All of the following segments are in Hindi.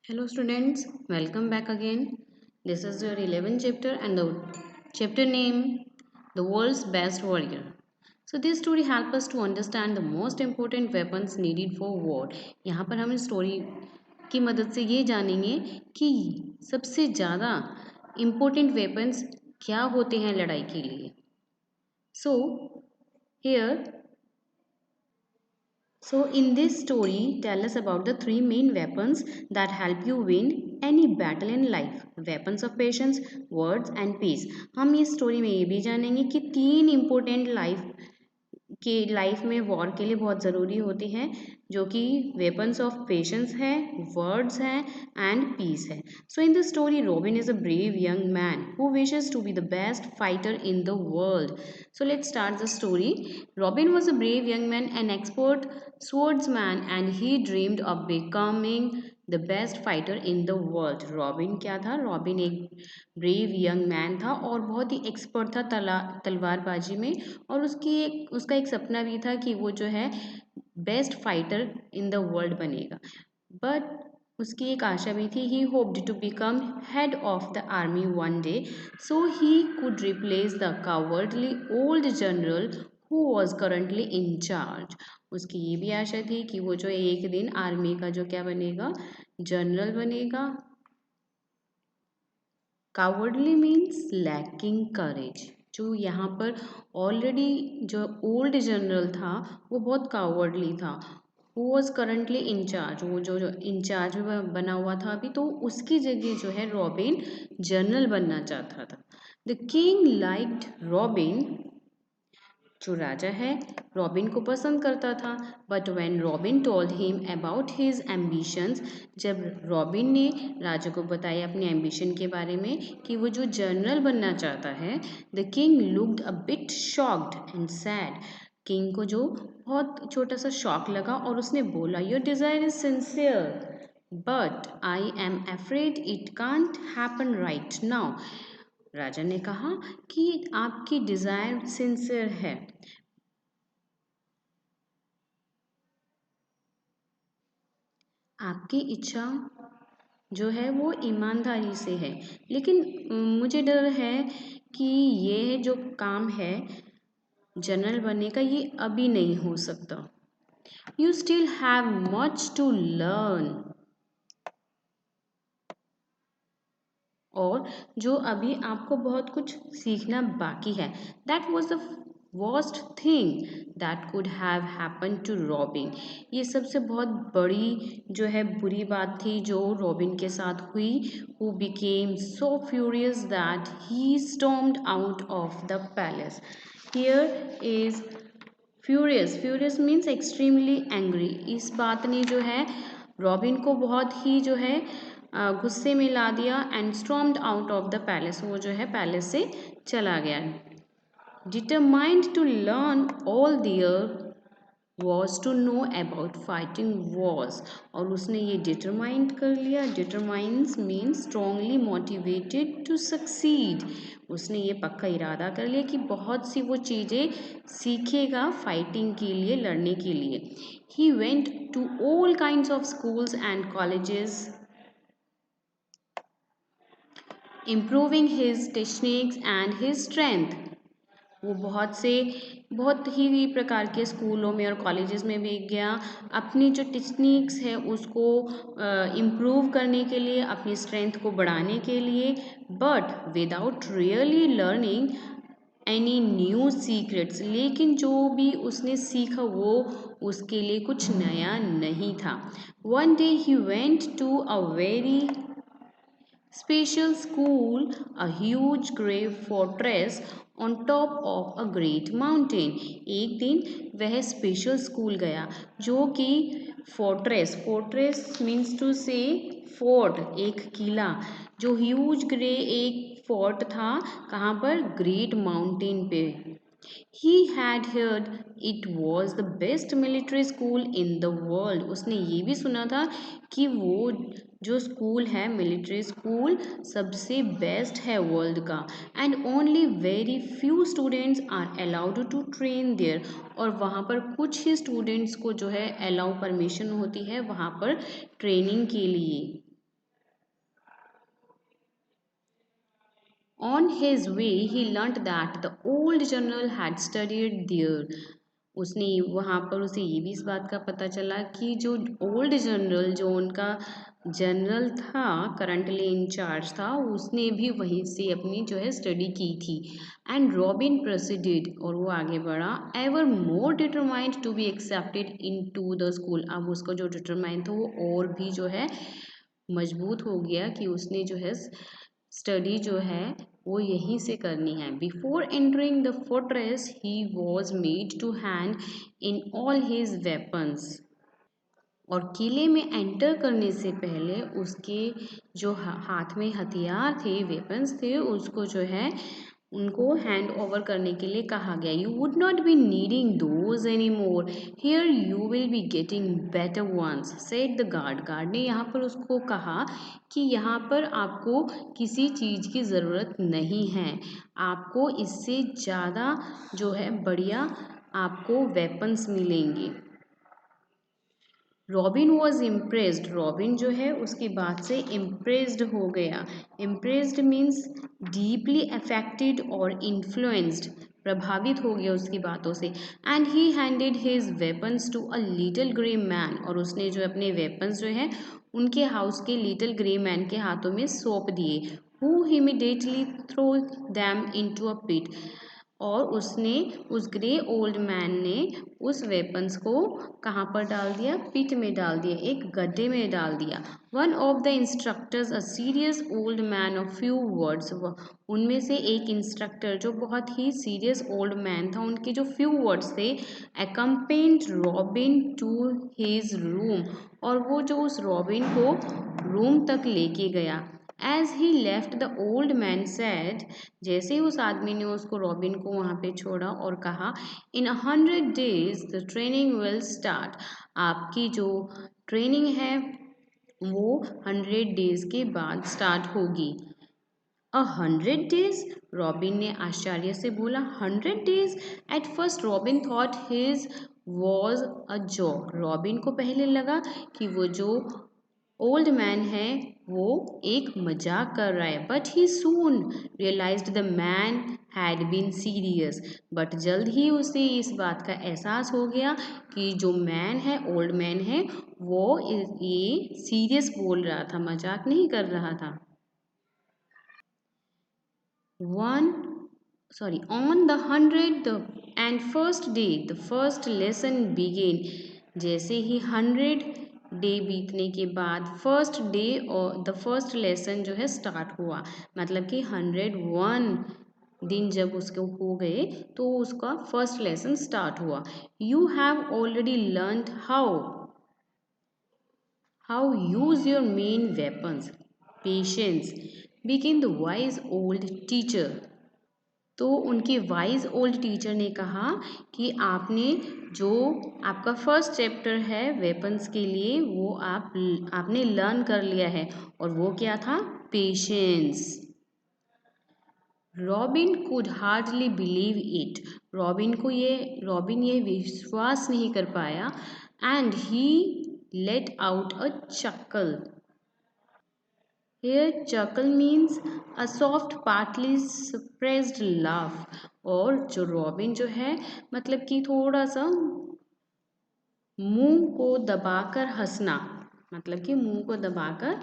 Hello students, welcome back again. This is your 11th chapter and the chapter name The World's Best Warrior. So this story helps us to understand the most important weapons needed for war. यहाँ पर हम स्टोरी की मदद से ये जानेंगे कि सबसे ज़्यादा इम्पोर्टेंट वेपन्स क्या होते हैं लड़ाई के लिए. So here So, in this story, tell us about the three main weapons that help you win any battle in life. Weapons of patience, words and peace. हम इस स्टोरी में ये भी जानेंगे कि तीन इम्पोर्टेंट लाइफ में वॉर के लिए बहुत ज़रूरी होते हैं जो कि वेपन्स ऑफ पेशेंस है, वर्ड्स हैं एंड पीस है. So in the story Robin is a brave young man who wishes to be the best fighter in the world. So let's start the story. Robin was a brave young man, an expert swordsman, and he dreamed of becoming the best fighter in the world. Robin क्या था? रॉबिन एक ब्रेव यंग मैन था और बहुत ही एक्सपर्ट था तलवारबाजी में. और उसका एक सपना भी था कि वो जो है best fighter in the world बनेगा. बट उसकी एक आशा भी थी. He hoped to become head of the army one day so he could replace the cowardly old general who was currently in charge. उसकी ये भी आशा थी कि वो जो एक दिन आर्मी का जो क्या बनेगा, जनरल बनेगा. कावर्डली मीन्स लैकिंग करेज. जो यहाँ पर ऑलरेडी जो ओल्ड जनरल था वो बहुत कावर्डली था. हु वॉज करंटली इंचार्ज, वो जो इंचार्ज में बना हुआ था अभी, तो उसकी जगह जो है रॉबिन जनरल बनना चाहता था. The king liked robin. जो राजा है रॉबिन को पसंद करता था. But when robin told him about his ambitions, जब रॉबिन ने राजा को बताया अपने एम्बिशन के बारे में कि वो जो जनरल बनना चाहता है, the king looked a bit shocked and sad. King को जो बहुत छोटा सा शॉक लगा और उसने बोला, your desire is sincere but I am afraid it can't happen right now. राजा ने कहा कि आपकी डिजायर सिंसियर है, आपकी इच्छा जो है वो ईमानदारी से है, लेकिन मुझे डर है कि ये जो काम है जनरल बनने का ये अभी नहीं हो सकता. You still have much to learn. और जो अभी आपको बहुत कुछ सीखना बाकी है. That was the worst thing that could have happen to Robin. ये सबसे बहुत बड़ी जो है बुरी बात थी जो रॉबिन के साथ हुई. Who became so furious that he stormed out of the palace. Here is furious means extremely angry. इस बात ने जो है रॉबिन को बहुत ही जो है गुस्से में ला दिया. And stormed out of the palace. वो जो है पैलेस से चला गया. Determined to learn all there was to know about fighting wars. और उसने ये डिटरमाइंड कर लिया. Determines means strongly motivated to succeed. उसने ये पक्का इरादा कर लिया कि बहुत सी वो चीज़ें सीखेगा फाइटिंग के लिए, लड़ने के लिए. He went to all kinds of schools and colleges improving his techniques and his strength. वो बहुत ही प्रकार के स्कूलों में और कॉलेजेस में भी गया अपनी जो टेक्निक्स है उसको इम्प्रूव करने के लिए, अपनी स्ट्रेंथ को बढ़ाने के लिए. But without really learning any new secrets. लेकिन जो भी उसने सीखा वो उसके लिए कुछ नया नहीं था. One day he went to a very special school, a huge grey fortress on top of a great mountain. एक दिन वह स्पेशल स्कूल गया जो कि फोर्ट्रेस मीन्स टू से फोर्ट, एक किला. जो ह्यूज ग्रे एक फोर्ट था. कहाँ पर? ग्रेट माउंटेन पे. He had heard it was the best military school in the world. उसने ये भी सुना था कि वो जो स्कूल है मिलिट्री स्कूल सबसे बेस्ट है वर्ल्ड का. And only very few students are allowed to train there. और वहाँ पर कुछ ही स्टूडेंट्स को जो है अलाउ परमिशन होती है वहाँ पर ट्रेनिंग के लिए. On his way, he learnt that the old general had studied there. उसने वहाँ पर उसे ये भी इस बात का पता चला कि जो ओल्ड जनरल जो उनका जनरल था करंटली इंचार्ज था उसने भी वहीं से अपनी जो है स्टडी की थी एंड रॉबिन प्रोसीडेड और वो आगे बढ़ा ever more determined to be accepted into the school अब उसका जो डिटरमाइंड था वो और भी जो है मजबूत हो गया कि उसने जो है स्टडी जो है वो यहीं से करनी है before entering the fortress he was made to hand in all his weapons और किले में एंटर करने से पहले उसके जो हाथ में हथियार थे वेपन्स थे उसको जो है उनको हैंड ओवर करने के लिए कहा गया you would not be needing those any more here you will be getting better once said the guard ने यहाँ पर उसको कहा कि यहाँ पर आपको किसी चीज़ की ज़रूरत नहीं है आपको इससे ज़्यादा जो है बढ़िया आपको वेपन्स मिलेंगे रॉबिन वॉज इम्प्रेस्ड रॉबिन जो है उसकी बात से इम्प्रेस्ड हो गया इम्प्रेस्ड मीन्स डीपली अफेक्टेड और इन्फ्लुएंस्ड प्रभावित हो गया उसकी बातों से and he handed his weapons to a little grey man और उसने जो अपने वेपन्स जो है उनके हाउस के लिटिल ग्रे मैन के हाथों में सौंप दिए who immediately throw them into a pit और उसने उस ग्रे ओल्ड मैन ने उस वेपन्स को कहाँ पर डाल दिया पिट में डाल दिया एक गड्ढे में डाल दिया one of the instructors a serious old man of few words उनमें से एक इंस्ट्रक्टर जो बहुत ही सीरियस ओल्ड मैन था उनके जो फ्यू वर्ड्स थे एकम्पेंड रॉबिन टू हिज रूम और वो जो उस रॉबिन को रूम तक लेके गया as he left the old man said जैसे ही उस आदमी ने उसको रॉबिन को वहाँ पे छोड़ा और कहा इन 100 days the training will start आपकी जो ट्रेनिंग है वो 100 days के बाद स्टार्ट होगी 100 days रॉबिन ने आश्चर्य से बोला 100 days at first robin thought his was a joke robin को पहले लगा कि वो जो ओल्ड मैन है वो एक मजाक कर रहा है but he soon realised the man had been serious बट जल्द ही उसे इस बात का एहसास हो गया कि जो मैन है ओल्ड मैन है वो ये सीरियस बोल रहा था मजाक नहीं कर रहा था one on the 101st day the first lesson began जैसे ही 100 डे बीतने के बाद फर्स्ट डे और द फर्स्ट लेसन जो है स्टार्ट हुआ मतलब कि 101 दिन जब उसके हो गए तो उसका फर्स्ट लेसन स्टार्ट हुआ you have already learn how use your main weapons patience begin the wise old teacher तो उनके वाइज ओल्ड टीचर ने कहा कि आपने जो आपका फर्स्ट चैप्टर है वेपन्स के लिए वो आपने लर्न कर लिया है और वो क्या था patience robin could hardly believe it robin ये विश्वास नहीं कर पाया and he let out a chuckle Here, chuckle means a soft, partly suppressed laugh. और जो रॉबिन जो है मतलब कि थोड़ा सा मुंह को दबाकर हंसना मतलब कि मुंह को दबाकर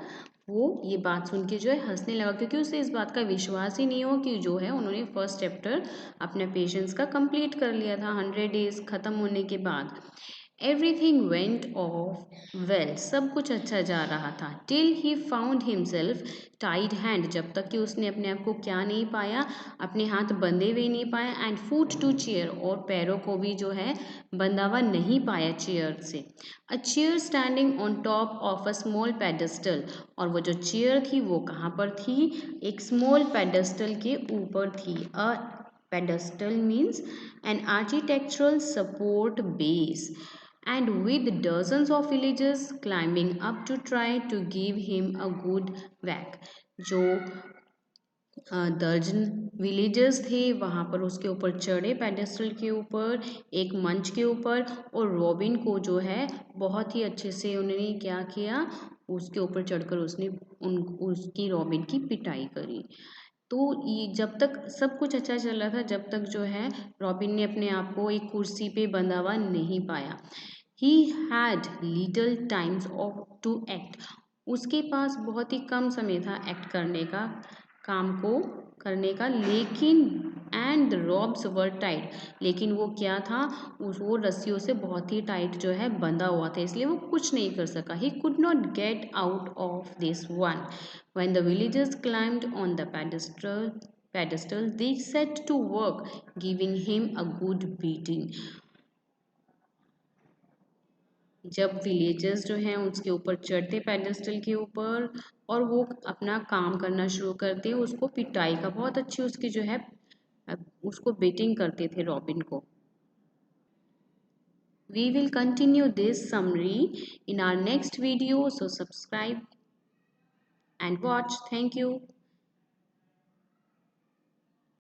वो ये बात सुन के जो है हंसने लगा क्योंकि उसे इस बात का विश्वास ही नहीं हो कि जो है उन्होंने फर्स्ट चैप्टर अपने पेशेंस का कंप्लीट कर लिया था 100 days ख़त्म होने के बाद एवरीथिंग वेंट ऑफ वेल सब कुछ अच्छा जा रहा था till he found himself tied hand जब तक कि उसने अपने आप को क्या नहीं पाया अपने हाथ बंधे हुए नहीं पाया एंड फुट टू चेयर और पैरों को भी जो है बंधा हुआ नहीं पाया चेयर से a chair standing on top of a small pedestal और वो जो चेयर थी वो कहाँ पर थी एक स्मॉल पेडेस्टल के ऊपर थी अ pedestal means an architectural support base and with dozens of villagers climbing up to try to give him a good whack जो दर्जन विलेजर्स थे वहाँ पर उसके ऊपर चढ़े पेडेस्टल के ऊपर एक मंच के ऊपर और रॉबिन को जो है बहुत ही अच्छे से उन्होंने क्या किया उसके ऊपर चढ़कर उसने उसकी रॉबिन की पिटाई करी तो ये जब तक सब कुछ अच्छा चल रहा था, जब तक जो है रॉबिन ने अपने आप को एक कुर्सी पे बंधा हुआ नहीं पाया। He had little times of to act. उसके पास बहुत ही कम समय था एक्ट करने का, काम को करने का, लेकिन एंड रॉब्स वर टाइट। लेकिन वो क्या था, उस वो रस्सियों से बहुत ही टाइट जो है बंधा हुआ था, इसलिए वो कुछ नहीं कर सका। He could not get out of this one. When the villagers climbed on the pedestal, they set to work, giving him a good beating. जब विलेजर्स जो हैं उसके ऊपर चढ़ते पेडेस्टल के ऊपर और वो अपना काम करना शुरू करते, उसको पिटाई का बहुत अच्छी उसकी जो है उसको बेटिंग करते थे रॉबिन को। We will continue this summary in our next video, so subscribe and watch. Thank you.